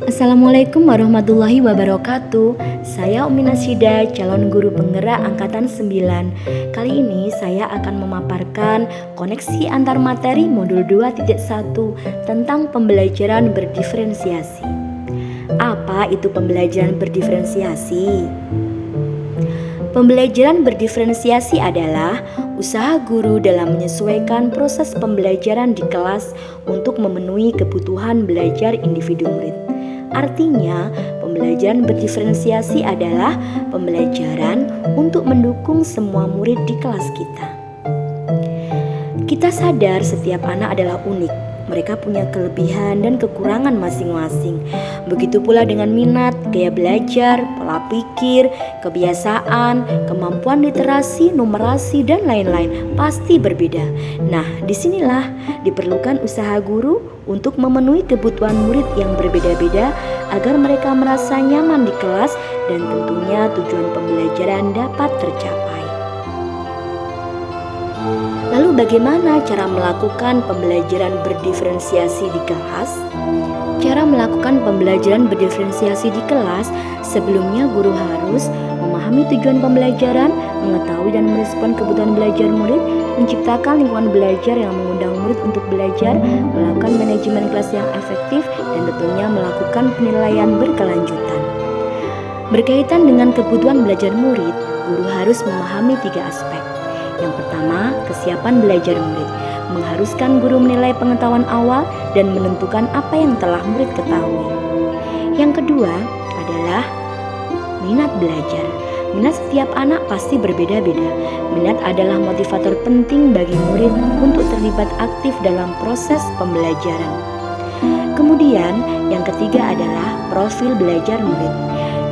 Assalamualaikum warahmatullahi wabarakatuh. Saya Umi Nasyida, calon guru penggerak angkatan 9. Kali ini saya akan memaparkan koneksi antar materi modul 2.1 tentang pembelajaran berdiferensiasi. Apa itu pembelajaran berdiferensiasi? Pembelajaran berdiferensiasi adalah usaha guru dalam menyesuaikan proses pembelajaran di kelas untuk memenuhi kebutuhan belajar individu murid. Artinya, pembelajaran berdiferensiasi adalah pembelajaran untuk mendukung semua murid di kelas kita. Kita sadar setiap anak adalah unik. Mereka punya kelebihan dan kekurangan masing-masing. Begitu pula dengan minat, gaya belajar, pola pikir, kebiasaan, kemampuan literasi, numerasi, dan lain-lain pasti berbeda. Nah, disinilah diperlukan usaha guru untuk memenuhi kebutuhan murid yang berbeda-beda agar mereka merasa nyaman di kelas dan tentunya tujuan pembelajaran dapat tercapai. Lalu bagaimana cara melakukan pembelajaran berdiferensiasi di kelas? Cara melakukan pembelajaran berdiferensiasi di kelas, sebelumnya guru harus memahami tujuan pembelajaran, mengetahui dan merespon kebutuhan belajar murid, menciptakan lingkungan belajar yang mengundang murid untuk belajar, melakukan manajemen kelas yang efektif, dan tentunya melakukan penilaian berkelanjutan. Berkaitan dengan kebutuhan belajar murid, guru harus memahami 3 aspek. Yang pertama, kesiapan belajar murid, mengharuskan guru menilai pengetahuan awal dan menentukan apa yang telah murid ketahui. Yang kedua adalah minat belajar. Minat setiap anak pasti berbeda-beda. Minat adalah motivator penting bagi murid untuk terlibat aktif dalam proses pembelajaran. Kemudian, yang ketiga adalah profil belajar murid,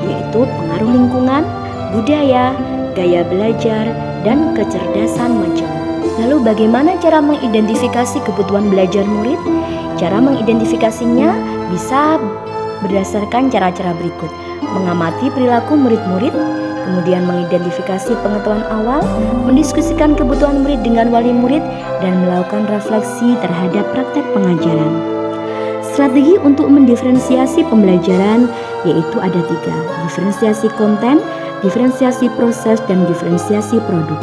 yaitu pengaruh lingkungan, budaya, gaya belajar, dan kecerdasan mencerna. Lalu bagaimana cara mengidentifikasi kebutuhan belajar murid? Cara mengidentifikasinya bisa berdasarkan cara-cara berikut. Mengamati perilaku murid-murid, kemudian mengidentifikasi pengetahuan awal, mendiskusikan kebutuhan murid dengan wali murid, dan melakukan refleksi terhadap praktek pengajaran. Strategi untuk mendiferensiasi pembelajaran yaitu ada 3, diferensiasi konten, diferensiasi proses, dan diferensiasi produk.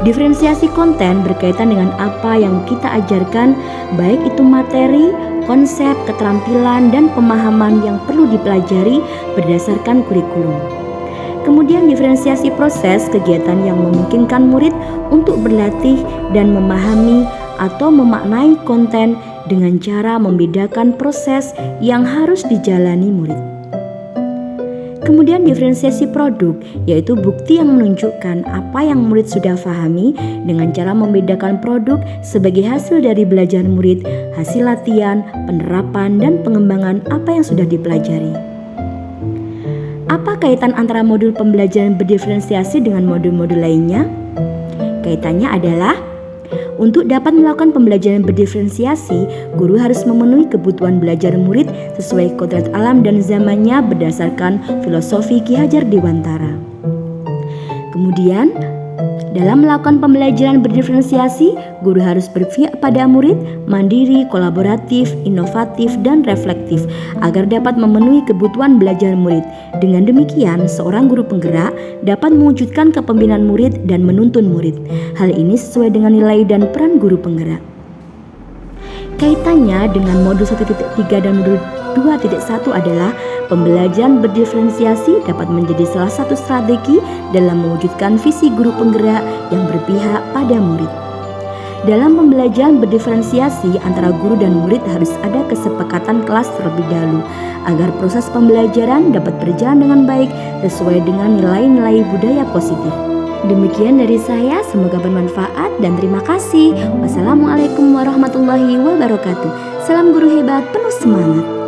Diferensiasi konten berkaitan dengan apa yang kita ajarkan, baik itu materi, konsep, keterampilan, dan pemahaman yang perlu dipelajari berdasarkan kurikulum. Kemudian diferensiasi proses, kegiatan yang memungkinkan murid untuk berlatih dan memahami atau memaknai konten dengan cara membedakan proses yang harus dijalani murid. Kemudian diferensiasi produk, yaitu bukti yang menunjukkan apa yang murid sudah pahami dengan cara membedakan produk sebagai hasil dari belajar murid, hasil latihan, penerapan, dan pengembangan apa yang sudah dipelajari. Apa kaitan antara modul pembelajaran berdiferensiasi dengan modul-modul lainnya? Kaitannya adalah untuk dapat melakukan pembelajaran berdiferensiasi, guru harus memenuhi kebutuhan belajar murid sesuai kodrat alam dan zamannya berdasarkan filosofi Ki Hajar Dewantara. Kemudian, dalam melakukan pembelajaran berdiferensiasi, guru harus berpihak pada murid, mandiri, kolaboratif, inovatif, dan reflektif agar dapat memenuhi kebutuhan belajar murid. Dengan demikian, seorang guru penggerak dapat mewujudkan kepemimpinan murid dan menuntun murid. Hal ini sesuai dengan nilai dan peran guru penggerak. Kaitannya dengan modul 1.3 dan modul 2.1 adalah pembelajaran berdiferensiasi dapat menjadi salah satu strategi dalam mewujudkan visi guru penggerak yang berpihak pada murid. Dalam pembelajaran berdiferensiasi antara guru dan murid harus ada kesepakatan kelas terlebih dahulu agar proses pembelajaran dapat berjalan dengan baik sesuai dengan nilai-nilai budaya positif. Demikian dari saya, semoga bermanfaat dan terima kasih. Wassalamualaikum warahmatullahi wabarakatuh. Salam guru hebat, penuh semangat.